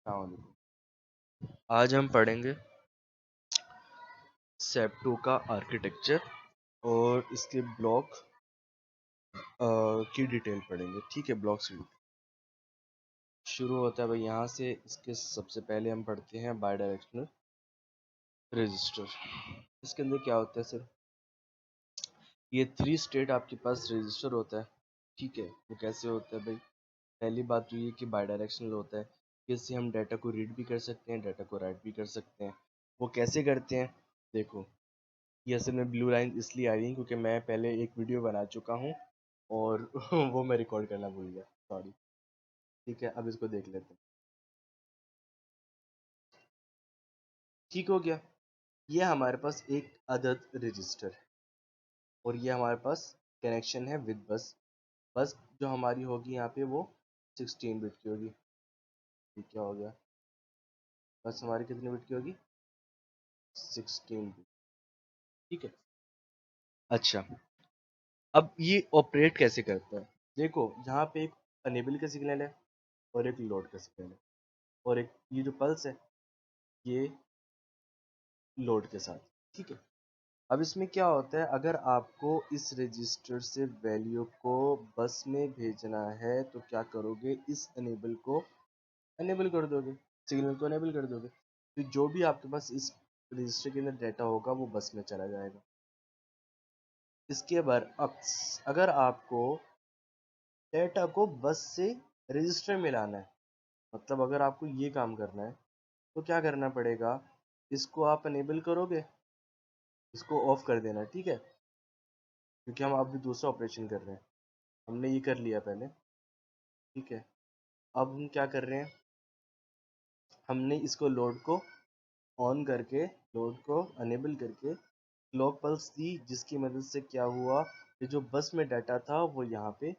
अस्सलामुअलैकुम। आज हम पढ़ेंगे सेप्टो का आर्किटेक्चर और इसके ब्लॉक की डिटेल पढ़ेंगे। ठीक है, ब्लॉक्स की शुरू होता है भाई यहाँ से। इसके सबसे पहले हम पढ़ते हैं बाई डायरेक्शनल रजिस्टर। इसके अंदर क्या होता है सर, ये 3 स्टेट आपके पास रजिस्टर होता है। ठीक है, वो कैसे होता है भाई? पहली बात तो ये कि बाई डायरेक्शनल होता है कि इससे हम डाटा को रीड भी कर सकते हैं, डाटा को राइट भी कर सकते हैं। वो कैसे करते हैं देखो, ये असल में ब्लू लाइन इसलिए आ रही है क्योंकि मैं पहले एक वीडियो बना चुका हूँ और वो मैं रिकॉर्ड करना भूल गया, सॉरी। ठीक है, अब इसको देख लेते हैं। ठीक हो गया। ये हमारे पास एक अदद रजिस्टर है और ये हमारे पास कनेक्शन है विद बस। बस जो हमारी होगी यहाँ पे वो 16 बिट की होगी। ठीक, क्या हो गया? बस हमारी कितने बिट की होगी? 16 बिट। ठीक है। अच्छा, अब ये ऑपरेट कैसे करता है? देखो, यहाँ पे एक अनेबल का सिग्नल है और एक लोड का सिग्नल है और एक ये जो पल्स है ये लोड के साथ। ठीक है। अब इसमें क्या होता है, अगर आपको इस रजिस्टर से वैल्यू को बस में भेजना है तो क्या करोगे, इस अनेबल को अनेबल कर दोगे, सिग्नल को अनेबल कर दोगे, तो जो भी आपके पास इस रजिस्टर के अंदर डाटा होगा वो बस में चला जाएगा। इसके बाद अब अगर आपको डाटा को बस से रजिस्टर में लाना है, मतलब अगर आपको ये काम करना है तो क्या करना पड़ेगा, इसको आप अनेबल करोगे, इसको ऑफ कर देना। ठीक है, क्योंकि हम अभी दूसरा ऑपरेशन कर रहे हैं, हमने ये कर लिया पहले। ठीक है, अब हम क्या कर रहे हैं, हमने इसको लोड को ऑन करके, लोड को अनेबल करके क्लॉक पल्स दी, जिसकी मदद से क्या हुआ कि जो बस में डाटा था वो यहाँ पे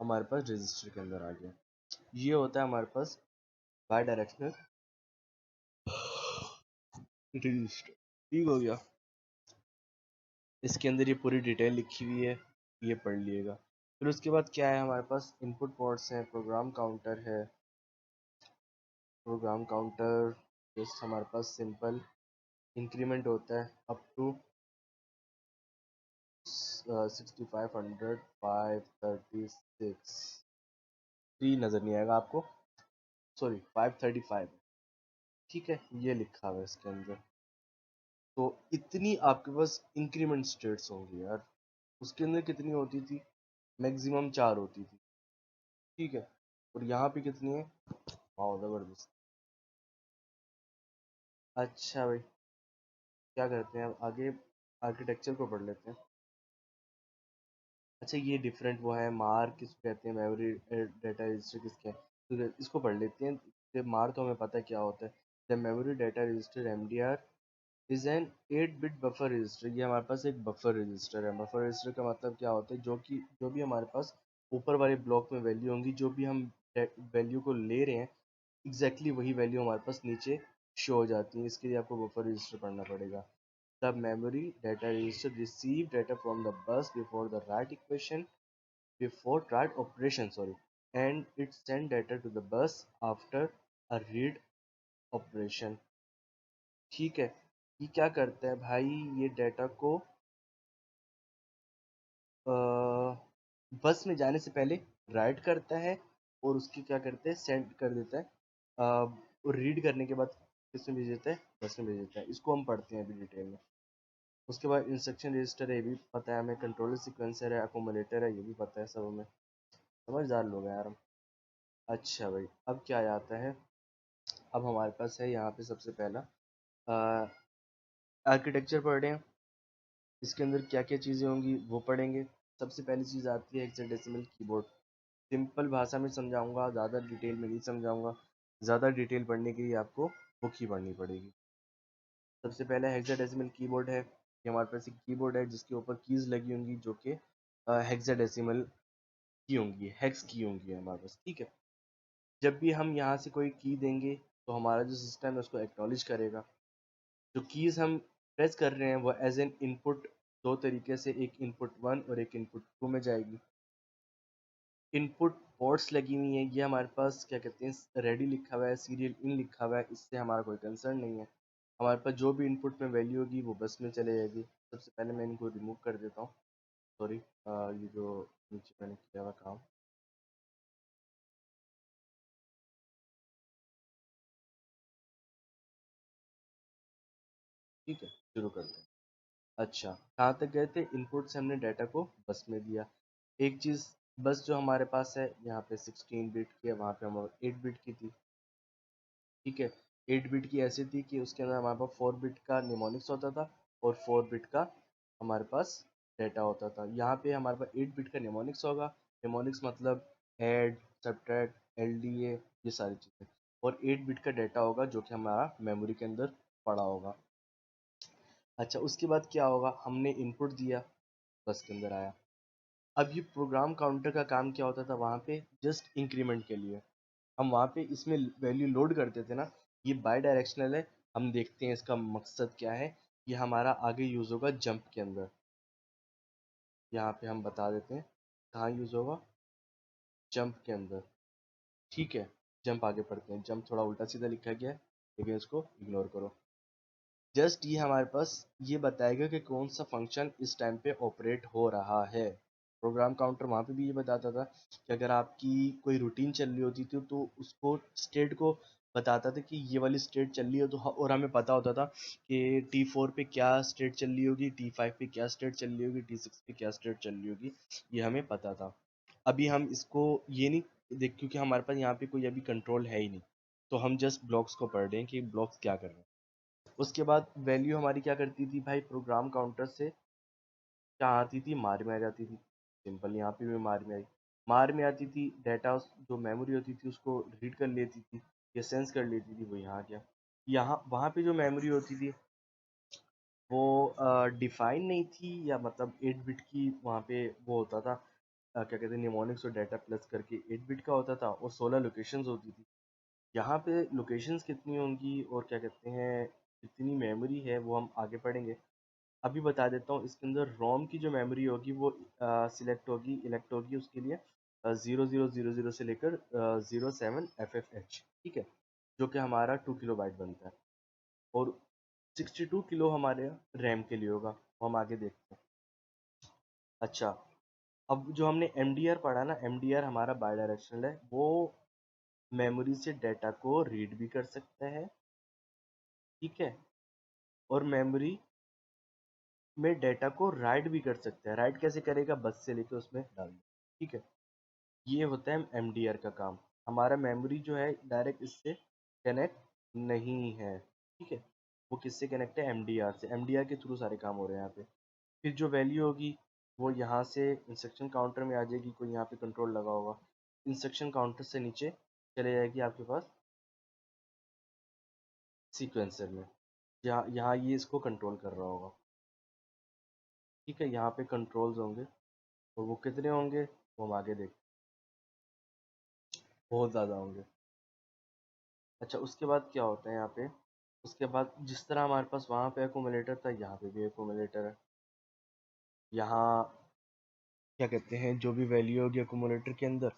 हमारे पास रजिस्टर के अंदर आ गया। ये होता है हमारे पास बाई डायरेक्शनल रजिस्टर। ठीक हो गया। इसके अंदर ये पूरी डिटेल लिखी हुई है, ये पढ़ लिएगा। फिर उसके बाद क्या है, हमारे पास इनपुट पोर्ट्स हैं, प्रोग्राम काउंटर है। प्रोग्राम काउंटर जस्ट हमारे पास सिंपल इंक्रीमेंट होता है अप टू 6500 536। 3 नज़र नहीं आएगा आपको, सॉरी 535। ठीक है, ये लिखा हुआ है इसके अंदर। तो इतनी आपके पास इंक्रीमेंट स्टेट्स होंगी यार। उसके अंदर कितनी होती थी? मैक्सिमम 4 होती थी। ठीक है, और यहाँ पे कितनी है? वाह, जबरदस्त। अच्छा भाई, क्या करते हैं अब आगे, आर्किटेक्चर को पढ़ लेते हैं। अच्छा, ये डिफरेंट वो है, मार किसको कहते हैं, मेमोरी डाटा रजिस्टर किसके हैं, तो इसको पढ़ लेते हैं। ये मार तो हमें पता है क्या होता है। The memory data register MDR is an 8 bit buffer register. ये हमारे पास एक बफर रजिस्टर है। बफर रजिस्टर का मतलब क्या होता है, जो भी हमारे पास ऊपर वाले ब्लॉक में वैल्यू होंगी, जो भी हम वैल्यू को ले रहे हैं, एग्जैक्टली वही वैल्यू हमारे पास नीचे शो हो जाती है। इसके लिए आपको बफर रजिस्टर पढ़ना पड़ेगा। The memory data register receive data from the bus before the right equation, before write operation, sorry, and it send data to the bus after a read operation। ठीक है, ये क्या करता है भाई, ये डाटा को बस में जाने से पहले राइट करता है और उसकी क्या करते हैं, सेंड कर देता है। और रीड करने के बाद किस में भेज देता है? बस में भेज देता है। इसको हम पढ़ते हैं अभी डिटेल में। उसके बाद इंस्ट्रक्शन रजिस्टर है, ये भी पता है हमें। कंट्रोलर सीक्वेंसर है, अकोमोडेटर है, ये भी पता है सब हमें। समझदार लोग हैं यार हम। अच्छा भाई, अब क्या आता है, अब हमारे पास है यहाँ पे सबसे पहला आर्किटेक्चर पढ़ रहे हैं। इसके अंदर क्या क्या चीज़ें होंगी वो पढ़ेंगे। सबसे पहली चीज़ आती है हेक्साडेसिमल कीबोर्ड। सिंपल भाषा में समझाऊंगा, ज़्यादा डिटेल में नहीं समझाऊंगा। ज़्यादा डिटेल पढ़ने के लिए आपको बुक ही पढ़नी पड़ेगी। सबसे पहला हेक्साडेसिमल कीबोर्ड है। ये हमारे पास एक कीबोर्ड है जिसके ऊपर कीज़ लगी होंगी, जो कि हेक्साडेसिमल की होंगी, हेक्स की होंगी हमारे पास। ठीक है, जब भी हम यहाँ से कोई की देंगे तो हमारा जो सिस्टम है उसको एक्नॉलेज करेगा। जो कीज़ हम प्रेस कर रहे हैं वो एज एन इनपुट दो तरीके से, एक इनपुट 1 और एक इनपुट 2 में जाएगी। इनपुट पोर्ट्स लगी हुई हैं, ये हमारे पास क्या कहते हैं रेडी लिखा हुआ है, सीरियल इन लिखा हुआ है, इससे हमारा कोई कंसर्न नहीं है। हमारे पास जो भी इनपुट में वैल्यू होगी वो बस में चले जाएगी। सबसे पहले मैं इनको रिमूव कर देता हूँ। सॉरी, ये जो नीचे मैंने किया हुआ काम। ठीक है, शुरू करते हैं। अच्छा, कहाँ तक गए थे? इनपुट से हमने डाटा को बस में दिया। एक चीज़, बस जो हमारे पास है यहाँ पे 16 बिट की है, वहाँ पे हमारे 8 बिट की थी। ठीक है, 8 बिट की ऐसी थी कि उसके अंदर हमारे पास 4 बिट का निमोनिक्स होता था और 4 बिट का हमारे पास डेटा होता था। यहाँ पे हमारे पास 8 बिट का निमोनिक्स होगा। निमोनिक्स मतलब ऐड, सब्ट्रैक्ट, एलडीए, ये सारी चीज़ें। और 8 बिट का डेटा होगा जो कि हमारा मेमोरी के अंदर पड़ा होगा। अच्छा, उसके बाद क्या होगा? हमने इनपुट दिया, बस के अंदर आया। अब ये प्रोग्राम काउंटर का काम क्या होता था वहाँ पे? जस्ट इंक्रीमेंट के लिए हम वहाँ पे इसमें वैल्यू लोड करते थे ना। ये बाई डायरेक्शनल है। हम देखते हैं इसका मकसद क्या है। ये हमारा आगे यूज़ होगा जंप के अंदर। यहाँ पे हम बता देते हैं कहाँ यूज़ होगा, जंप के अंदर। ठीक है, जंप आगे पढ़ते हैं। जंप थोड़ा उल्टा सीधा लिखा गया है, लेकिन इसको इग्नोर करो। जस्ट ये हमारे पास ये बताएगा कि कौन सा फंक्शन इस टाइम पे ऑपरेट हो रहा है। प्रोग्राम काउंटर वहाँ पे भी ये बताता था कि अगर आपकी कोई रूटीन चल रही होती थी तो उसको स्टेट को बताता था कि ये वाली स्टेट चल रही हो तो और हमें पता होता था कि T4 पे क्या स्टेट चल रही होगी, T5 पे क्या स्टेट चल रही होगी, T6 पे क्या स्टेट चल रही होगी, ये हमें पता था। अभी हम इसको ये नहीं देख, क्योंकि हमारे पास यहाँ पे कोई अभी कंट्रोल है ही नहीं, तो हम जस्ट ब्लॉक्स को पढ़ रहे हैं कि ब्लॉक्स क्या कर रहे हैं। उसके बाद वैल्यू हमारी क्या करती थी भाई? प्रोग्राम काउंटर से क्या आती थी? मार में आ जाती थी। सिंपल, यहाँ पे भी मार में आई। मार में आती थी, डाटा जो मेमोरी होती थी उसको रीड कर लेती थी या सेंस कर लेती थी, वो यहाँ क्या, यहाँ वहाँ पे जो मेमोरी होती थी वो डिफाइन नहीं थी, या मतलब 8 बिट की वहाँ पे वो होता था, क्या कहते हैं, निमोनिक्स और डाटा प्लस करके 8 बिट का होता था और 16 लोकेशंस होती थी। यहाँ पे लोकेशंस कितनी होंगी और क्या कहते हैं कितनी मेमोरी है वो हम आगे पढ़ेंगे। अभी बता देता हूँ, इसके अंदर रोम की जो मेमोरी होगी वो सिलेक्ट होगी, इलेक्ट होगी उसके लिए 0000 से लेकर 07FFH। ठीक है, जो कि हमारा 2 किलोबाइट बनता है। और 62 किलो हमारे रैम के लिए होगा, वो हम आगे देखते हैं। अच्छा, अब जो हमने MDR पढ़ा ना, MDR हमारा बाई डायरेक्शनल है। वो मेमोरी से डाटा को रीड भी कर सकता है। ठीक है, और मेमोरी में डाटा को राइट भी कर सकता है। राइट कैसे करेगा? बस से लेके उसमें डाल दो। ठीक है, ये होता है MDR का काम। हमारा मेमोरी जो है डायरेक्ट इससे कनेक्ट नहीं है। ठीक है, वो किससे कनेक्ट है? MDR से। MDR के थ्रू सारे काम हो रहे हैं यहाँ पे। फिर जो वैल्यू होगी वो यहाँ से इंस्ट्रक्शन काउंटर में आ जाएगी, कोई यहाँ पे कंट्रोल लगा होगा, इंस्ट्रक्शन काउंटर से नीचे चले जाएगी आपके पास सीक्वेंसर में। यहाँ यहाँ ये इसको कंट्रोल कर रहा होगा। ठीक है, यहाँ पे कंट्रोल्स होंगे और वो कितने होंगे वो हम आगे देखें। बहुत ज़्यादा होंगे। अच्छा, उसके बाद क्या होता है यहाँ पे? उसके बाद जिस तरह हमारे पास वहाँ पे एक्यूमुलेटर था, यहाँ पे भी एक्यूमुलेटर है। यहाँ क्या कहते हैं जो भी वैल्यू होगी एक्यूमुलेटर के अंदर।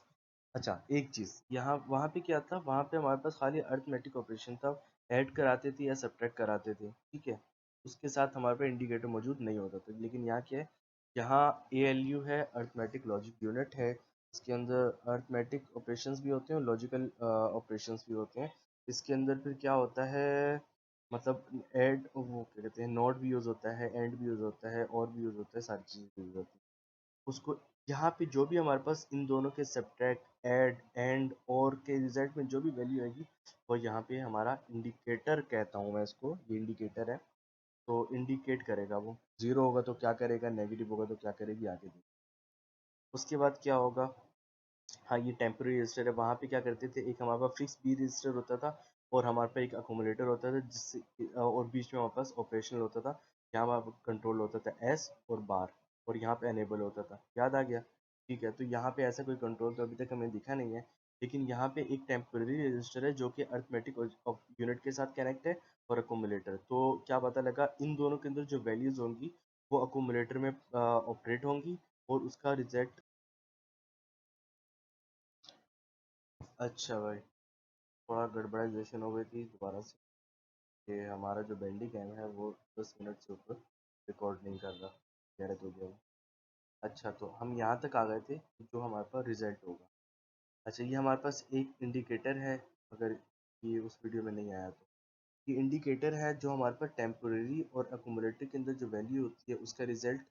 अच्छा, एक चीज़ यहाँ, वहाँ पे क्या था? वहाँ पे हमारे पास खाली अरिथमेटिक ऑपरेशन था। ऐड कराते थे या सब्ट्रैक्ट कराते थे। ठीक है, उसके साथ हमारे पास इंडिकेटर मौजूद नहीं होता था। लेकिन यहाँ क्या है? यहाँ ALU है, अरिथमेटिक लॉजिक यूनिट है। इसके अंदर अरिथमेटिक ऑपरेशंस भी होते हैं और लॉजिकल ऑपरेशंस भी होते हैं। इसके अंदर फिर क्या होता है, मतलब ऐड, वो क्या कहते हैं, नॉट भी यूज़ होता है, एंड भी यूज़ होता है, और भी यूज़ होता है, सारी चीज़ें यूज़ होती हैं उसको। यहाँ पे जो भी हमारे पास इन दोनों के सब्ट्रैक्ट, ऐड, एंड, और के रिजल्ट में जो भी वैल्यू आएगी वो यहाँ पे हमारा इंडिकेटर कहता हूँ मैं इसको, ये इंडिकेटर है। तो इंडिकेट करेगा, वो जीरो होगा तो क्या करेगा, नेगेटिव होगा तो क्या करेगी, आगे देखिए। उसके बाद क्या होगा? हाँ, ये टेम्पररी रजिस्टर है। वहाँ पे क्या करते थे, एक हमारे पास फिक्स बी रजिस्टर होता था और हमारे पास एक अकोमोडेटर होता था, जिससे और बीच में हमारे पास ऑपरेशनल होता था। यहाँ हमारा कंट्रोल होता था एस और बार, और यहाँ पे एनेबल होता था। याद आ गया? ठीक है, तो यहाँ पे ऐसा कोई कंट्रोल तो अभी तक हमें दिखा नहीं है, लेकिन यहाँ पे एक टेम्पररी रजिस्टर है जो कि अरिथमेटिक यूनिट के साथ कनेक्ट है, और अकोमोडेटर। तो क्या पता लगा, इन दोनों के अंदर जो वैल्यूज होंगी वो अकोमोडेटर में ऑपरेट होंगी, और उसका रिजल्ट अच्छा भाई, थोड़ा गड़बड़ाइजेशन हो गई थी दोबारा से। ये हमारा जो बेंडी कैम है वो 10 मिनट से ऊपर रिकॉर्ड नहीं कर रहा, गलत हो गया वो। अच्छा, तो हम यहाँ तक आ गए थे कि जो हमारे पास रिजल्ट होगा। अच्छा, ये हमारे पास एक इंडिकेटर है, अगर ये उस वीडियो में नहीं आया तो। ये इंडिकेटर है जो हमारे पास टेम्पोरेरी और अकोमोलेटर के अंदर जो वैल्यू होती है उसका रिजल्ट,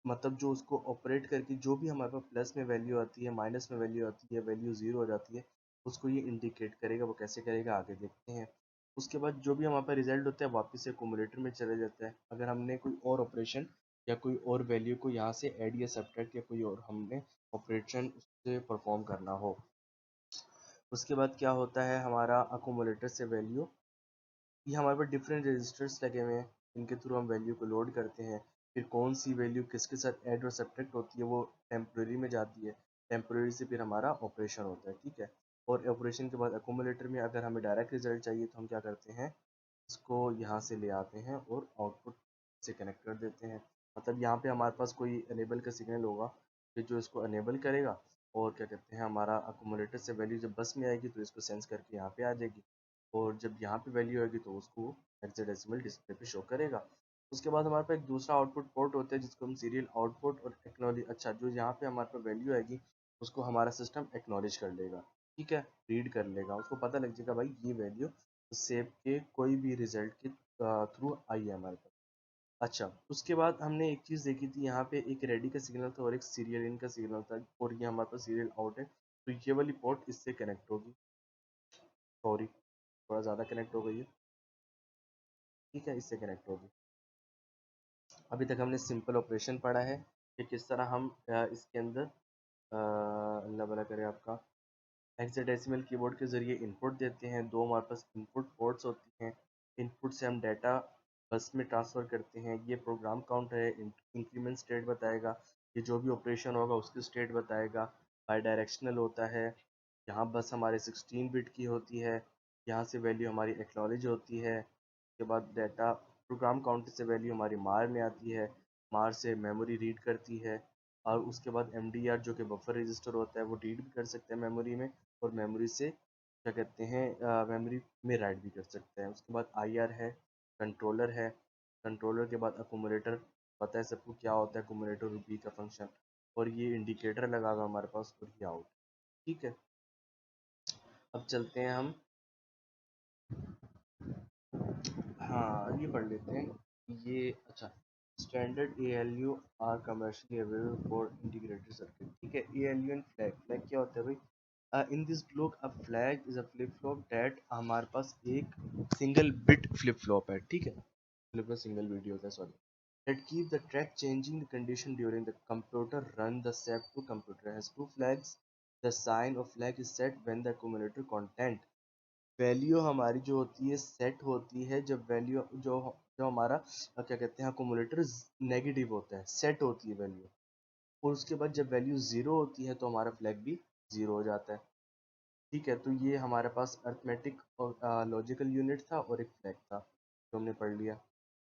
मतलब जो उसको ऑपरेट करके जो भी हमारे पास प्लस में वैल्यू आती है, माइनस में वैल्यू आती है, वैल्यू ज़ीरो हो जाती है, उसको ये इंडिकेट करेगा। वो कैसे करेगा आगे देखते हैं। उसके बाद जो भी हमारे पास रिजल्ट होता है वापस से एक्यूमुलेटर में चले जाता है। अगर हमने कोई और ऑपरेशन या कोई और वैल्यू को यहाँ से ऐड या सब्ट्रैक्ट या कोई और हमने ऑपरेशन उससे परफॉर्म करना हो। उसके बाद क्या होता है, हमारा अकोमोलेटर से वैल्यू, ये हमारे पास डिफरेंट रजिस्टर्स लगे हुए हैं, इनके थ्रू हम वैल्यू को लोड करते हैं। फिर कौन सी वैल्यू किसके साथ ऐड और सब्ट्रैक्ट होती है वो टेम्प्रेरी में जाती है। टेम्प्रेरी से फिर हमारा ऑपरेशन होता है, ठीक है। और ऑपरेशन के बाद अकोमोलेटर में अगर हमें डायरेक्ट रिजल्ट चाहिए तो हम क्या करते हैं, इसको यहाँ से ले आते हैं और आउटपुट से कनेक्ट कर देते हैं। मतलब यहाँ पे हमारे पास कोई अनेबल का सिग्नल होगा कि जो इसको अनेबल करेगा, और क्या कहते हैं, हमारा अकोमोलेटर से वैल्यू जब बस में आएगी तो इसको सेंस करके यहाँ पे आ जाएगी, और जब यहाँ पे वैल्यू आएगी तो उसको हेक्साडेसिमल डिस्प्ले पे शो करेगा। उसके बाद हमारे पास एक दूसरा आउटपुट पोर्ट होता है जिसको हम सीरियल आउटपुट और एक्नॉलेज, अच्छा, जो यहाँ पे हमारे पास वैल्यू आएगी उसको हमारा सिस्टम एक्नॉलेज कर लेगा, ठीक है, रीड कर लेगा, उसको पता लग जाएगा भाई ये वैल्यू सेव के कोई भी रिजल्ट के थ्रू आई है हमारे पास। अच्छा, उसके बाद हमने एक चीज़ देखी थी, यहाँ पे एक रेडी का सिग्नल था और एक सीरियल इन का सिग्नल था, और ये हमारे पास सीरियल आउट है, तो ये वाली पोर्ट इससे कनेक्ट होगी। सॉरी, थोड़ा ज़्यादा कनेक्ट हो गई है, ठीक है, इससे कनेक्ट होगी। अभी तक हमने सिंपल ऑपरेशन पढ़ा है कि किस तरह हम इसके अंदर अल्लाह भला करे आपका हेक्साडेसिमल कीबोर्ड के ज़रिए इनपुट देते हैं। दो हमारे पास इनपुट पोर्ट्स होती हैं, इनपुट से हम डाटा बस में ट्रांसफ़र करते हैं। ये प्रोग्राम काउंटर है, इंक्रीमेंट स्टेट बताएगा, ये जो भी ऑपरेशन होगा उसकी स्टेट बताएगा। बाई डायरेक्शनल होता है, यहाँ बस हमारे 16 बिट की होती है, यहाँ से वैल्यू हमारी एक्नॉलेज होती है। उसके बाद डाटा प्रोग्राम काउंटर से वैल्यू हमारी मार में आती है, मार से मेमोरी रीड करती है, और उसके बाद MDR जो कि बफर रजिस्टर होता है वो रीड भी कर सकते हैं मेमोरी में, और मेमोरी से क्या कहते हैं मेमोरी में राइट भी कर सकते हैं। उसके बाद IR है, कंट्रोलर है, कंट्रोलर के बाद अकोमोलेटर, पता है सबको क्या होता है अकोमोलेटर और बी का फंक्शन, और ये इंडिकेटर लगा हुआ हमारे पास, और ये आउट, ठीक है। अब चलते हैं हम, हाँ ये पढ़ लेते हैं ये। अच्छा, standard ALU are commercially available for integrated circuit, ठीक है। ALU एंड फ्लैग, फ्लैग क्या होता है भाई, in this block a flag is a flip flop that, हमारे पास एक सिंगल बिट फ्लिप फ्लॉप है, ठीक है, फ्लिप फ्लॉप सिंगल वीडियो होता है, sorry, that keep the track changing the condition during the computer run. The SAP2 computer has two flags. The sign of flag is set when the accumulator content value हमारी जो होती है set होती है जब value जो जो हमारा क्या कहते हैं अकोमोलेटर नेगेटिव होता है, सेट होती है वैल्यू, और उसके बाद जब वैल्यू ज़ीरो होती है तो हमारा फ्लैग भी ज़ीरो हो जाता है, ठीक है। तो ये हमारे पास अर्थमेटिक और लॉजिकल यूनिट था और एक फ्लैग था जो हमने पढ़ लिया।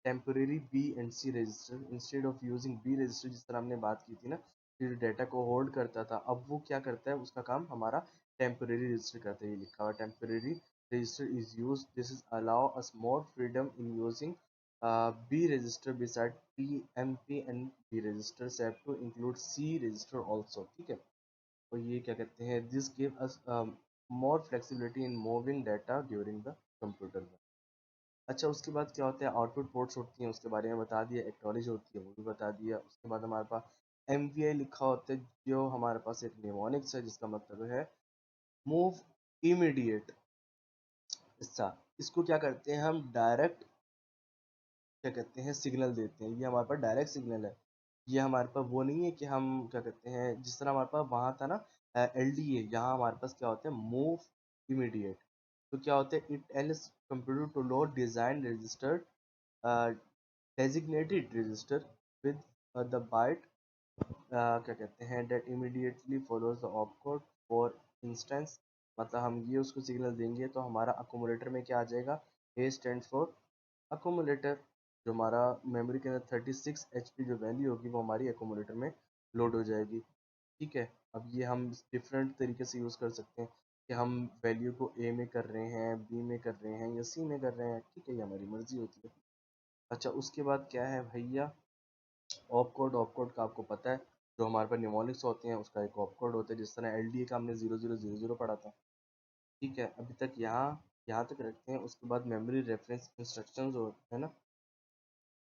Temporary B and C register, instead of using B register, जिस तरह हमने बात की थी ना, फिर डेटा को होल्ड करता था, अब वो क्या करता है, उसका काम हमारा टेम्परेरी रजिस्टर करता है। ये लिखा हुआ temporary register is use, this is allow us more freedom in using B register beside PMP and B register have to include C register also, ठीक है। और ये क्या कहते हैं, this give us more flexibility in moving data during the computer. अच्छा, उसके बाद क्या होता है, आउटपुट पोर्ट्स होती हैं, उसके बारे में बता दिया, एक्नॉलेज होती है वो भी बता दिया। उसके बाद हमारे पास MVI लिखा होता है, जो हमारे पास एक निमोनिक्स है जिसका मतलब है मूव इमीडिएट। अच्छा, इसको क्या करते हैं, हम डायरेक्ट क्या कहते हैं सिग्नल देते हैं, ये हमारे पास डायरेक्ट सिग्नल है। ये हमारे पास वो नहीं है कि हम क्या कहते हैं, जिस तरह हमारे पास वहाँ था ना LDA, यहाँ हमारे पास क्या होता है मूव इमीडिएट। तो क्या होता है, it allows computer to load design register designated register with the byte क्या कहते हैं that immediately follows the opcode, for instance, मतलब हम ये उसको सिग्नल देंगे तो हमारा अकोमोलेटर में क्या आ जाएगा, A stands for अकोमोलेटर, जो हमारा मेमोरी के अंदर 36 HP जो वैल्यू होगी वो हमारी अकोमोलेटर में लोड हो जाएगी, ठीक है। अब ये हम डिफरेंट तरीके से यूज़ कर सकते हैं कि हम वैल्यू को ए में कर रहे हैं, बी में कर रहे हैं या सी में कर रहे हैं, ठीक है, ये हमारी मर्जी होती है। अच्छा, उसके बाद क्या है भैया, ऑप कोड। ऑप कोड का आपको पता है, जो हमारे पास निमोनिक्स होते हैं उसका एक ऑप कोड होता है, जिस तरह एलडीए का हमने 0000 पढ़ा था, ठीक है। अभी तक यहाँ यहाँ तक रखते हैं। उसके बाद मेमोरी रेफरेंस इंस्ट्रक्शंस होते हैं ना,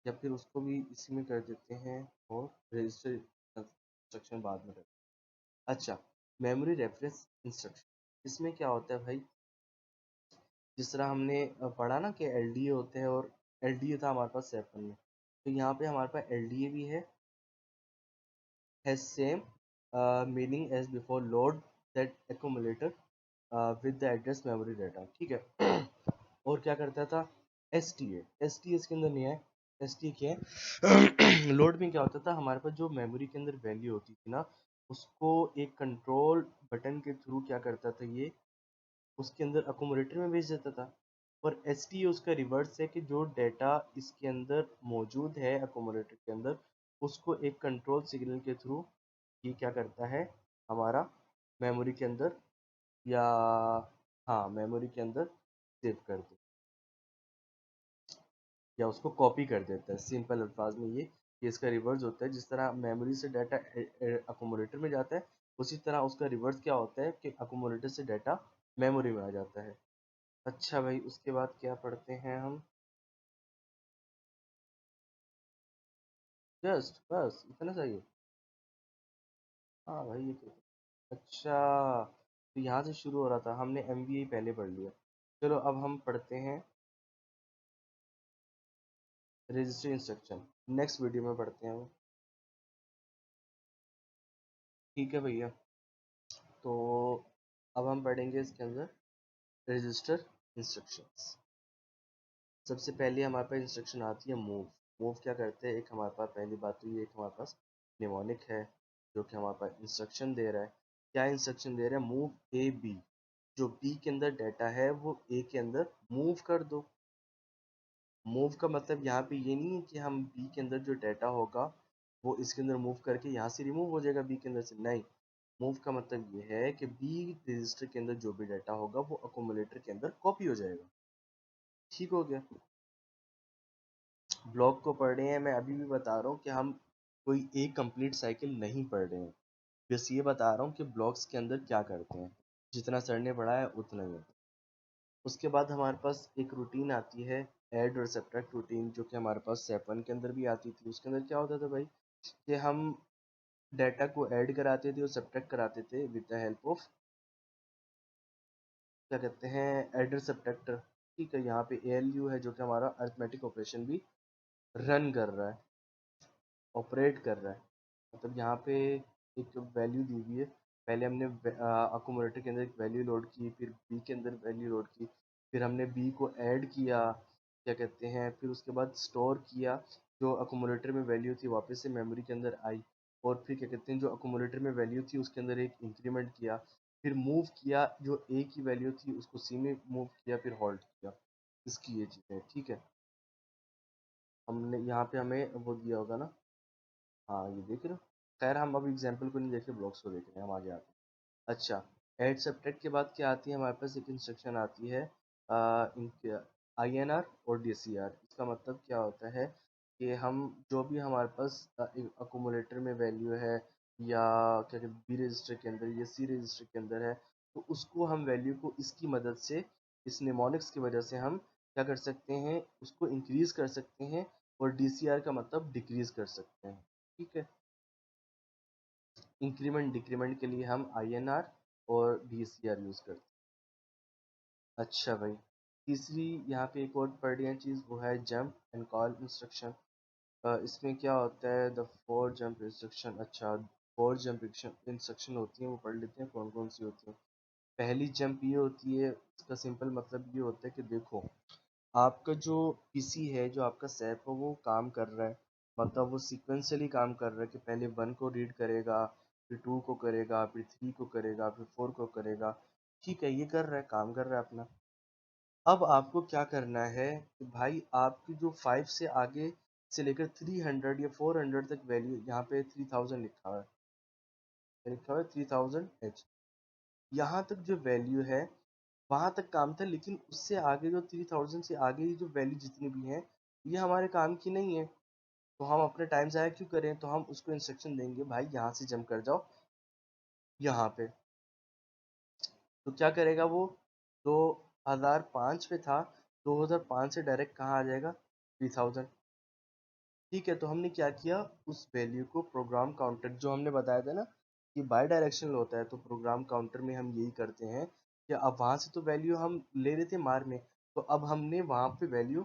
या फिर उसको भी इसी में कर देते हैं, और रजिस्टर इंस्ट्रक्शन बाद में करते हैं। अच्छा, मेमोरी रेफरेंस इंस्ट्रक्शन, इसमें क्या होता है भाई, जिस तरह हमने पढ़ा ना कि एलडीए होते हैं, और एलडीए था हमारे पास 7 में, तो यहाँ पे हमारे पास एलडीए भी है same meaning as before, load that accumulator with the address memory data, ठीक है। और क्या करता था एस टी ए इसके अंदर नहीं है। एस टी ए क्या है लोड में क्या होता था, हमारे पास जो मेमोरी के अंदर वैल्यू होती थी ना, उसको एक कंट्रोल बटन के थ्रू क्या करता था, ये उसके अंदर अकोमोडेटर में भेज देता था। और एस टी ए उसका रिवर्स है, कि जो डेटा इसके अंदर मौजूद है अकोमोडेटर के अंदर, उसको एक कंट्रोल सिग्नल के थ्रू ये क्या करता है, हमारा मेमोरी के अंदर, या हाँ मेमोरी के अंदर सेव कर दे, या उसको कॉपी कर देता है। सिंपल अल्फाज में ये इसका रिवर्स होता है। जिस तरह मेमोरी से डाटा अकोमोडेटर में जाता है, उसी तरह उसका रिवर्स क्या होता है कि अकोमोडेटर से डाटा मेमोरी में आ जाता है। अच्छा भाई, उसके बाद क्या पढ़ते हैं हम, जस्ट बस इतना चाहिए। हाँ भाई, ये तो अच्छा, तो यहाँ से शुरू हो रहा था, हमने एमवीए पहले पढ़ लिया। चलो अब हम पढ़ते हैं रजिस्टर इंस्ट्रक्शन, नेक्स्ट वीडियो में पढ़ते हैं वो, ठीक है भैया। तो अब हम पढ़ेंगे इसके अंदर रजिस्टर इंस्ट्रक्शंस। सबसे पहले हमारे पास इंस्ट्रक्शन आती है मूव। मूव क्या करते हैं, एक हमारे पास पहली बात तो ये, एक हमारे पास निमोनिक है जो कि हमारे पास इंस्ट्रक्शन दे रहा है। क्या इंस्ट्रक्शन दे रहा है, मूव ए बी। जो बी के अंदर डाटा है वो ए के अंदर मूव कर दो। मूव का मतलब यहाँ पे ये नहीं है कि हम बी के अंदर जो डाटा होगा वो इसके अंदर मूव करके यहाँ से रिमूव हो जाएगा बी के अंदर से, नहीं। मूव का मतलब ये है कि बी रजिस्टर के अंदर जो भी डाटा होगा वो अकोमोडेटर के अंदर कॉपी हो जाएगा, ठीक हो गया। ब्लॉक को पढ़ रहे हैं, मैं अभी भी बता रहा हूँ कि हम कोई एक कंप्लीट साइकिल नहीं पढ़ रहे हैं, बस ये बता रहा हूँ कि ब्लॉक्स के अंदर क्या करते हैं, जितना सर ने पढ़ा है उतना ही। उसके बाद हमारे पास एक रूटीन आती है, ऐड और सब्ट्रैक्ट रूटीन, जो कि हमारे पास सेवन के अंदर भी आती थी। उसके अंदर क्या होता था भाई, कि हम डाटा को ऐड कराते थे और सब्ट्रैक्ट कराते थे विद द हेल्प ऑफ, क्या कहते हैं, एडर सब्ट्रैक्टर, ठीक है। यहाँ पे एएलयू है जो कि हमारा अरिथमेटिक ऑपरेशन भी रन कर रहा है, ऑपरेट कर रहा है। मतलब यहाँ पे एक वैल्यू दी हुई है, पहले हमने अकोमोडेटर के अंदर एक वैल्यू लोड की, फिर बी के अंदर वैल्यू लोड की, फिर हमने बी को ऐड किया, क्या कहते हैं, फिर उसके बाद स्टोर किया, जो अकोमोडेटर में वैल्यू थी वापस से मेमोरी के अंदर आई, और फिर क्या कहते हैं, जो अकोमोडेटर में वैल्यू थी उसके अंदर एक इंक्रीमेंट किया, फिर मूव किया, जो ए की वैल्यू थी उसको सी में मूव किया, फिर होल्ड किया। इसकी ये चीज़ है, ठीक है। हमने यहाँ पे हमें वो दिया होगा ना, हाँ ये देख रहे हो। खैर हम अब एग्जाम्पल को नहीं देख रहे, ब्लॉक्स को देख रहे हैं, हम आगे आते हैं। अच्छा, ऐड सब्ट्रैक्ट के बाद क्या आती है हमारे पास, एक इंस्ट्रक्शन आती है INR और DCR। इसका मतलब क्या होता है कि हम जो भी हमारे पास अकोमोडेटर में वैल्यू है, या क्या कहते हैं बी रजिस्टर के अंदर या सी रजिस्टर के अंदर है, तो उसको हम वैल्यू को इसकी मदद से, इस निमोनिक्स की वजह से हम क्या कर सकते हैं, उसको इंक्रीज कर सकते हैं, और DCR का मतलब डिक्रीज कर सकते हैं, ठीक है। इंक्रीमेंट डिक्रीमेंट के लिए हम INR और DCR यूज़ करते हैं। अच्छा भाई, तीसरी यहाँ पे एक और पढ़ रही है चीज़, वो है जंप एंड कॉल इंस्ट्रक्शन। इसमें क्या होता है, द फोर जंप इंस्ट्रक्शन। अच्छा, फोर जंप इंस्ट्रक्शन होती हैं, वो पढ़ लेते हैं कौन कौन सी होती हैं। पहली जंप ये होती है, इसका सिंपल मतलब ये होता है कि देखो, आपका जो पीसी है, जो आपका सैप है, वो काम कर रहा है, मतलब वो सीक्वेंशियली काम कर रहा है, कि पहले 1 को रीड करेगा, फिर 2 को करेगा, फिर 3 को करेगा, फिर 4 को करेगा, ठीक है, ये कर रहा है, काम कर रहा है अपना। अब आपको क्या करना है कि भाई आपकी जो 5 से आगे से लेकर 300 या 400 तक वैल्यू, यहाँ पे 3000 लिखा हुआ है, लिखा हुआ है 3000H, यहाँ तक जो वैल्यू है वहां तक काम था, लेकिन उससे आगे जो 3000 से आगे की जो वैल्यू जितनी भी है ये हमारे काम की नहीं है। तो हम अपने टाइम ज़ाया क्यों करें? तो हम उसको इंस्ट्रक्शन देंगे भाई यहाँ से जंप कर जाओ यहाँ पे। तो क्या करेगा वो? 2005 पे था, 2005 से डायरेक्ट कहाँ आ जाएगा? 3000। ठीक है, तो हमने क्या किया, उस वैल्यू को प्रोग्राम काउंटर जो हमने बताया था ना कि बाई डायरेक्शनल होता है, तो प्रोग्राम काउंटर में हम यही करते हैं कि अब वहां से तो वैल्यू हम ले रहे थे मार में, तो अब हमने वहां पे वैल्यू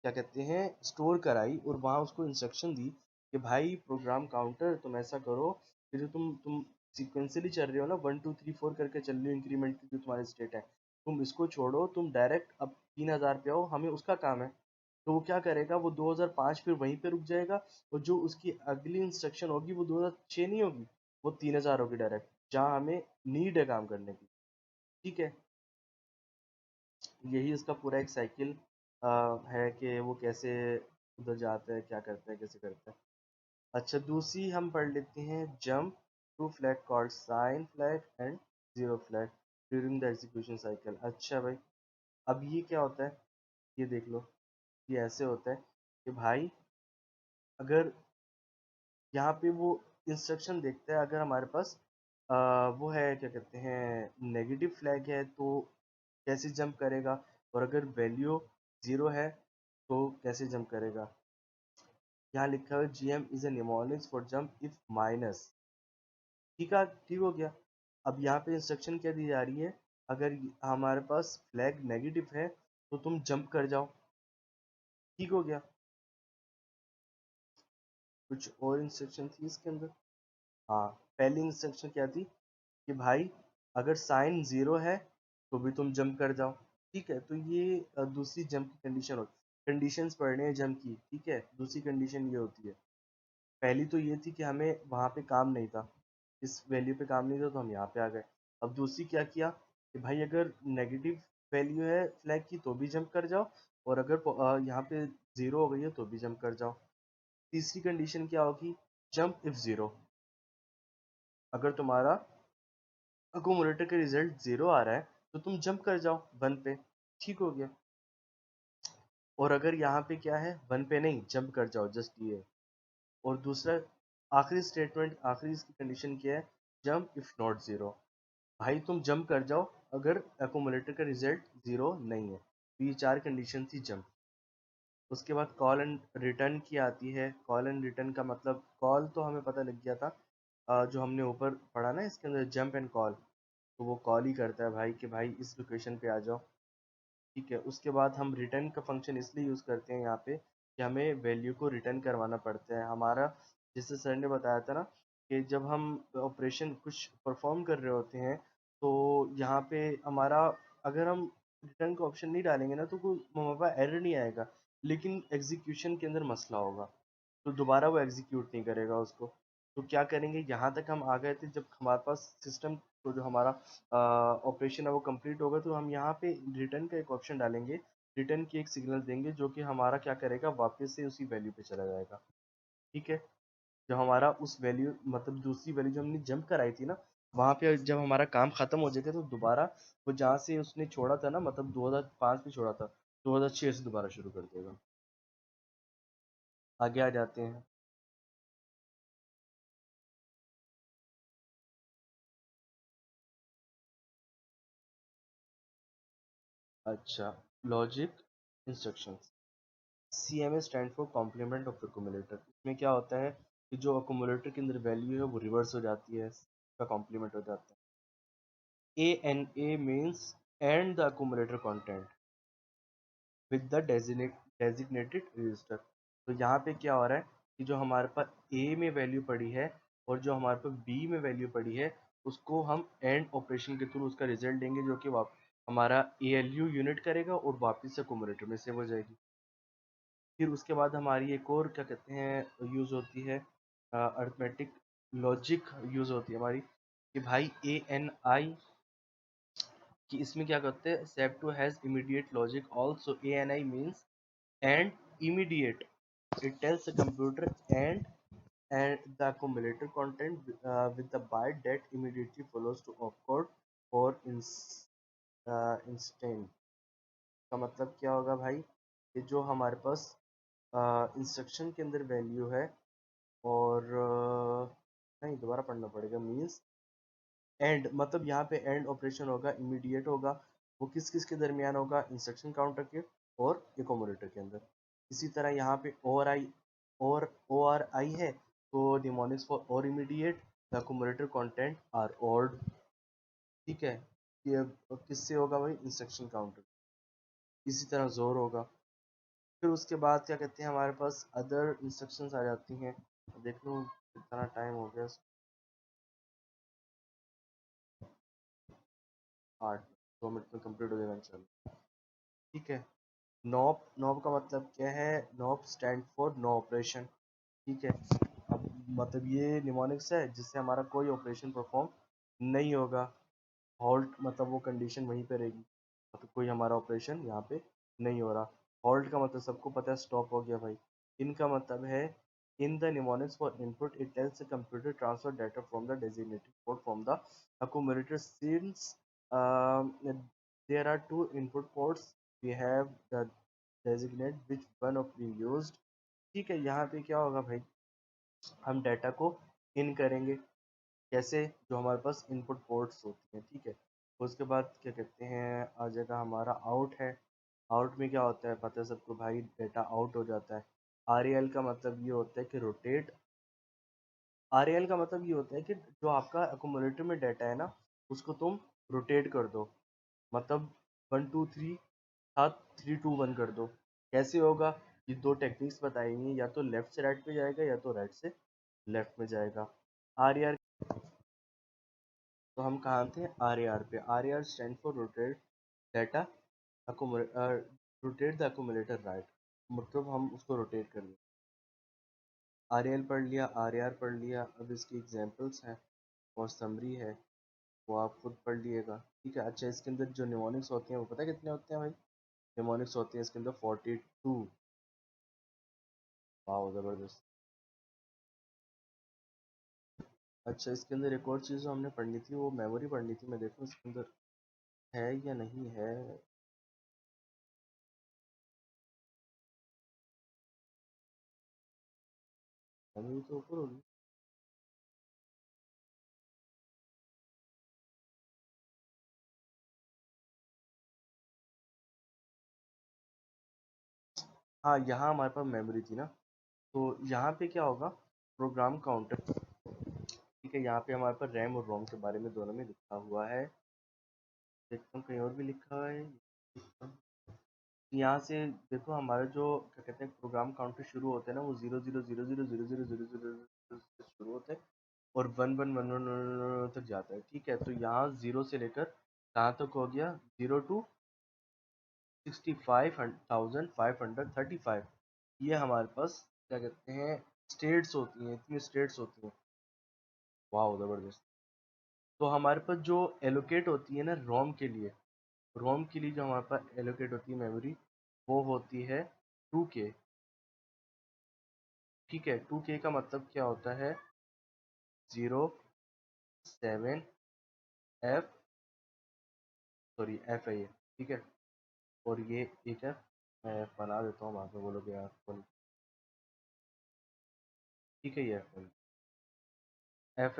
क्या कहते हैं स्टोर कराई और वहां उसको इंस्ट्रक्शन दी कि भाई प्रोग्राम काउंटर तुम ऐसा करो कि जो तुम सिक्वेंसली चल रहे हो ना, 1 2 3 4 करके चल रही हो इंक्रीमेंट की जो तुम्हारी स्टेट है, तुम इसको छोड़ो, तुम डायरेक्ट अब 3000 पे आओ, हमें उसका काम है। तो वो क्या करेगा, वो 2005 फिर वहीं पे रुक जाएगा, और जो उसकी अगली इंस्ट्रक्शन होगी वो 2006 नहीं होगी, वो 3000 होगी डायरेक्ट, जहाँ हमें नीड है काम करने की। ठीक है, यही उसका पूरा एक साइकिल है कि वो कैसे उधर जाता है, क्या करता है, कैसे करता है। अच्छा, दूसरी हम पढ़ लेते हैं, jump to flag called sign flag and zero flag during the execution cycle. अच्छा भाई, अब ये क्या होता है, ये देख लो, ये ऐसे होता है कि भाई अगर यहाँ पे वो इंस्ट्रक्शन देखता है, अगर हमारे पास वो है क्या कहते हैं नेगेटिव फ्लैग है तो कैसे जंप करेगा, और अगर वैल्यू ज़ीरो है तो कैसे जंप करेगा। यहाँ लिखा है GM is a mnemonics for jump if minus. ठीक है, ठीक हो गया। अब यहाँ पे इंस्ट्रक्शन क्या दी जा रही है, अगर हमारे पास फ्लैग नेगेटिव है तो तुम जंप कर जाओ। ठीक हो गया। कुछ और इंस्ट्रक्शन थी इसके अंदर। हाँ, पहली इंस्ट्रक्शन क्या थी कि भाई अगर साइन ज़ीरो है तो भी तुम जंप कर जाओ। ठीक है, तो ये दूसरी जंप की कंडीशन होती है। कंडीशंस पढ़ने हैं जंप की। ठीक है, दूसरी कंडीशन ये होती है, पहली तो ये थी कि हमें वहाँ पे काम नहीं था, इस वैल्यू पे काम नहीं था तो हम यहाँ पे आ गए। अब दूसरी क्या किया कि भाई अगर नेगेटिव वैल्यू है फ्लैग की तो भी जंप कर जाओ, और अगर यहाँ पे ज़ीरो हो गई है तो भी जंप कर जाओ। तीसरी कंडीशन क्या होगी, जंप इफ ज़ीरो, अगर तुम्हारा अकोमोडेटर का रिजल्ट ज़ीरो आ रहा है तो तुम जंप कर जाओ वन पे। ठीक हो गया। और अगर यहाँ पे क्या है, वन पे नहीं, जंप कर जाओ, जस्ट ये। और दूसरा आखिरी स्टेटमेंट, आखिरी इसकी कंडीशन क्या है, जंप इफ नॉट ज़ीरो, भाई तुम जंप कर जाओ अगर अकोमोडेटर का रिजल्ट ज़ीरो नहीं है। तो ये चार कंडीशन थी जंप। उसके बाद कॉल एंड रिटर्न की आती है। कॉल एंड रिटर्न का मतलब, कॉल तो हमें पता लग गया था, जो हमने ऊपर पढ़ा ना इसके अंदर जंप एंड कॉल, तो वो कॉल ही करता है भाई कि भाई इस लोकेशन पे आ जाओ। ठीक है, उसके बाद हम रिटर्न का फंक्शन इसलिए यूज़ करते हैं यहाँ पे कि हमें वैल्यू को रिटर्न करवाना पड़ता है हमारा, जैसे सर ने बताया था ना कि जब हम ऑपरेशन कुछ परफॉर्म कर रहे होते हैं तो यहाँ पे हमारा, अगर हम रिटर्न का ऑप्शन नहीं डालेंगे ना तो कोई हमारे पास एरर नहीं आएगा, लेकिन एग्जीक्यूशन के अंदर मसला होगा, तो दोबारा वो एग्जीक्यूट नहीं करेगा उसको। तो क्या करेंगे, यहाँ तक हम आ गए थे जब हमारे पास सिस्टम तो जो हमारा ऑपरेशन है वो कंप्लीट होगा, तो हम यहाँ पे रिटर्न का एक ऑप्शन डालेंगे, रिटर्न की एक सिग्नल देंगे जो कि हमारा क्या करेगा, वापस से उसी वैल्यू पे चला जाएगा। ठीक है, जब हमारा उस वैल्यू मतलब दूसरी वैल्यू जो हमने जंप कराई थी ना, वहाँ पे जब हमारा काम खत्म हो जाएगा तो दोबारा वो जहाँ से उसने छोड़ा था ना, मतलब 2005 में छोड़ा था, 2006 से दोबारा शुरू कर देगा। आगे आ जाते हैं। अच्छा, logic instructions. CMA stand for complement of accumulator. इसमें क्या होता है कि जो एक्यूमुलेटर के अंदर वैल्यू है वो रिवर्स हो जाती है, इसका कॉम्प्लीमेंट हो जाता है। ANA means and the accumulator content with the designated register. तो यहाँ पे क्या हो रहा है कि जो हमारे पास A में वैल्यू पड़ी है और जो हमारे पास B में वैल्यू पड़ी है, उसको हम एंड ऑपरेशन के थ्रू उसका रिजल्ट देंगे, जो कि हमारा ALU यूनिट करेगा और वापस से एक्यूमुलेटर में सेव हो जाएगी। फिर उसके बाद हमारी एक और क्या कहते हैं यूज़ होती है, अर्थमेटिक लॉजिक यूज़ होती है हमारी, कि भाई ANI, कि इसमें क्या करते हैं, save to has immediate logic also. ANI means and immediate, it tells the computer and the accumulator content with the byte that immediately follows to opcode और इंस्टेंट का मतलब क्या होगा भाई, कि जो हमारे पास इंस्ट्रक्शन के अंदर वैल्यू है, और नहीं दोबारा पढ़ना पड़ेगा, मीन्स एंड, मतलब यहाँ पे एंड ऑपरेशन होगा, इमीडिएट होगा, वो किस किस के दरमियान होगा, इंस्ट्रक्शन काउंटर के और एकमोडेटर के अंदर। इसी तरह यहाँ पे ओ आर आई है, तो mnemonics for our immediate, the accommodator content are awed. ठीक है, ये किससे होगा भाई, इंस्ट्रक्शन काउंटर। इसी तरह जोर होगा। फिर उसके बाद क्या कहते हैं, हमारे पास अदर इंस्ट्रक्शंस आ जाती हैं। देख लो कितना टाइम हो गया, 8 2 मिनट में कंप्लीट हो जाएगा इंशाल्लाह। ठीक है, नॉप, नॉप का मतलब क्या है, NOP stand for no operation. ठीक है, अब मतलब ये निमोनिक्स है जिससे हमारा कोई ऑपरेशन परफॉर्म नहीं होगा। हॉल्ट मतलब वो कंडीशन वहीं पे रहेगी, मतलब कोई हमारा ऑपरेशन यहाँ पे नहीं हो रहा। हॉल्ट का मतलब सबको पता है, स्टॉप हो गया भाई। इनका मतलब है, in the mnemonics for input it tells the computer transfer data from the designated port from the accumulator, since there are two input ports, we have the designate which one of being used। ठीक है, यहाँ पे क्या होगा भाई, हम data को इन करेंगे, कैसे, जो हमारे पास इनपुट पोर्ट्स होती हैं। ठीक है, उसके बाद क्या कहते हैं, आ जाएगा हमारा आउट है। आउट में क्या होता है पता है सबको भाई, डाटा आउट हो जाता है। आर एल का मतलब ये होता है कि रोटेट। आर एल का मतलब ये होता है कि जो आपका अकोमोडेटर में डाटा है ना, उसको तुम रोटेट कर दो, मतलब 1 2 3 था, 3 2 1 कर दो। कैसे होगा, ये दो टेक्निक्स बताएंगी, या तो लेफ्ट से राइट पे जाएगा या तो राइट से लेफ्ट में जाएगा। आर आर, तो हम कहाँ थे, आर ए आर पे। R A R stand for rotate data, rotate the accumulator right, मतलब हम उसको रोटेट कर लें। आर ए एल पढ़ लिया, आर ए आर पढ़ लिया, अब इसकी एग्जांपल्स हैं और समरी है, वो आप खुद पढ़ लिएगा। ठीक है, अच्छा इसके अंदर जो निमोनिक्स होते हैं वो पता है कितने होते हैं भाई, निमोनिक्स होते हैं इसके अंदर 42। वाह ज़बरदस्त। अच्छा इसके अंदर एक और चीज़ जो हमने पढ़नी थी, वो मेमोरी पढ़नी थी, मैं देखूँ इसके अंदर है या नहीं है। मेमोरी तो ऊपर होगी। हाँ यहाँ हमारे पास मेमोरी थी ना, तो यहाँ पे क्या होगा, प्रोग्राम काउंटर। ठीक है, यहाँ पे हमारे पास रैम और रोम के बारे में दोनों में लिखा हुआ है। देखता हूँ कहीं और भी लिखा हुआ है। यहाँ से देखो, हमारा जो क्या कहते हैं प्रोग्राम काउंटर शुरू होते हैं ना, वो 0 0 0 0 0 0 0 0 0 से शुरू होते हैं और 1 1 1 1 तक जाता है। ठीक है, तो यहाँ 0 से लेकर कहाँ तक हो गया, 0 to 65,535। ये हमारे पास क्या कहते हैं स्टेट्स होती हैं, इतनी स्टेट्स होती हैं। वाह ज़बरदस्त। तो हमारे पास जो एलोकेट होती है ना रोम के लिए, रोम के लिए जो हमारे पास एलोकेट होती है मेमोरी, वो होती है 2K। ठीक है, 2K का मतलब क्या होता है, 07F, सॉरी एफ है ये। ठीक है, और ये एक है, मैं बना देता हूँ, बाद में बोलोगे यार full। ठीक है, ये एफ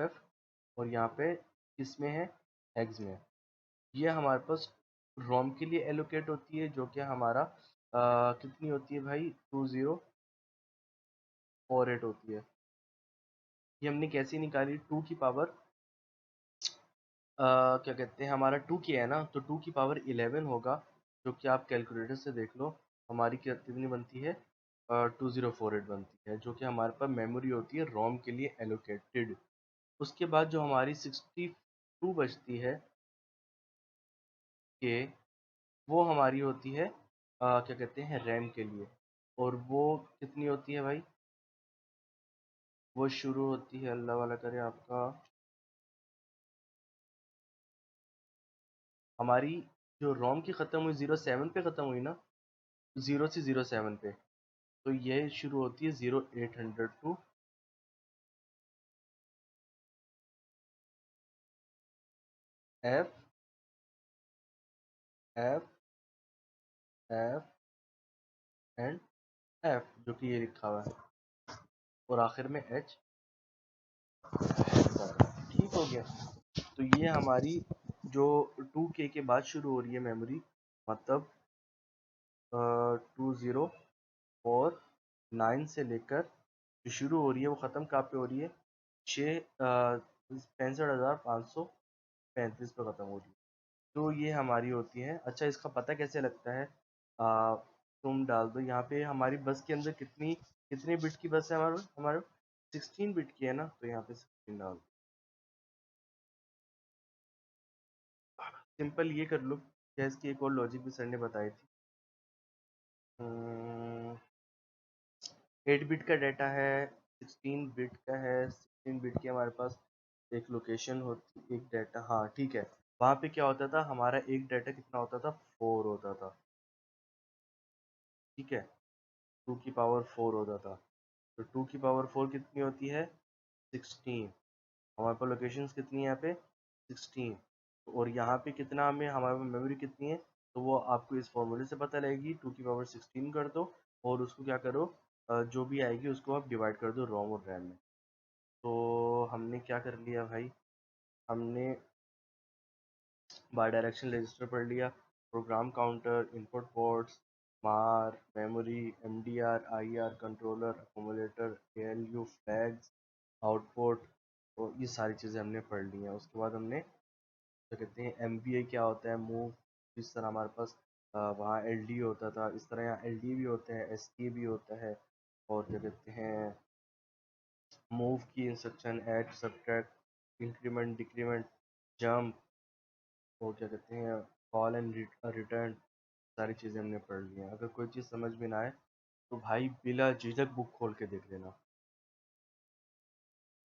और यहाँ पे किसमें है, हेक्स में। ये हमारे पास रोम के लिए एलोकेट होती है, जो कि हमारा कितनी होती है भाई, 2048 होती है। ये हमने कैसे निकाली, 2 की पावर क्या कहते हैं, हमारा 2K है ना, तो 2 की पावर 11 होगा, जो कि आप कैलकुलेटर से देख लो, हमारी कितनी बनती है, 2048 बनती है, जो कि हमारे पास मेमोरी होती है रोम के लिए एलोकेटेड। उसके बाद जो हमारी 62 बचती है के, वो हमारी होती है क्या कहते हैं रैम के लिए। और वो कितनी होती है भाई, वो शुरू होती है, अल्लाह वाला करे आपका, हमारी जो रोम की ख़त्म हुई 07 पे ख़त्म हुई ना, 0 से 07 पे, तो ये शुरू होती है 0800 to F F F and F, जो कि ये लिखा हुआ है, और आखिर में एच। ठीक हो गया। तो ये हमारी जो 2K के बाद शुरू हो रही है मेमोरी, मतलब 2049 से लेकर जो शुरू हो रही है वो ख़त्म कहाँ पे हो रही है, 65,535 पे ख़त्म हो रही है। तो ये हमारी होती है। अच्छा, इसका पता कैसे लगता है? तुम डाल दो यहाँ पे, हमारी बस के अंदर कितनी कितने बिट की बस है हमारे हमारे 16 बिट की है ना, तो यहाँ पे 16 डाल दो। सिंपल ये कर लो, क्या इसकी एक और लॉजिक भी सर ने बताई थी। 8 बिट का डाटा है, 16 बिट का है, 16 बिट की हमारे पास एक लोकेशन होती, एक डाटा, हाँ ठीक है। वहाँ पे क्या होता था, हमारा एक डाटा कितना होता था, 4 होता था। ठीक है, 2 की पावर 4 होता था। तो 2 की पावर 4 कितनी होती है, 16। हमारे पास लोकेशंस कितनी है यहाँ पे, 16। और यहाँ पे कितना, हमें हमारे पास मेमोरी कितनी है, तो वो आपको इस फॉर्मूले से पता लगेगी। 2 की पावर 16 कर दो, और उसको क्या करो, जो भी आएगी उसको आप डिवाइड कर दो रोम और रैम में। तो हमने क्या कर लिया भाई, हमने बाई डायरेक्शन रजिस्टर पढ़ लिया, प्रोग्राम काउंटर, इनपुट पोर्ट्स, मार, memory, MDR, IR, controller, accommodator, ALU, flags, output, और ये सारी चीज़ें हमने पढ़ ली हैं। उसके बाद हमने क्या कहते हैं, एमवीए क्या होता है, मूव, जिस तरह हमारे पास वहाँ एलडी होता था, इस तरह यहाँ एलडी भी होते हैं, एसके भी होता है, और क्या कहते हैं, मूव की instruction, add, subtract, increment, decrement, jump, और क्या कहते हैं, कॉल एंड रिटर्न, सारी चीज़ें हमने पढ़ ली हैं। अगर कोई चीज़ समझ में ना आए तो भाई बिला झिझक बुक खोल के देख लेना।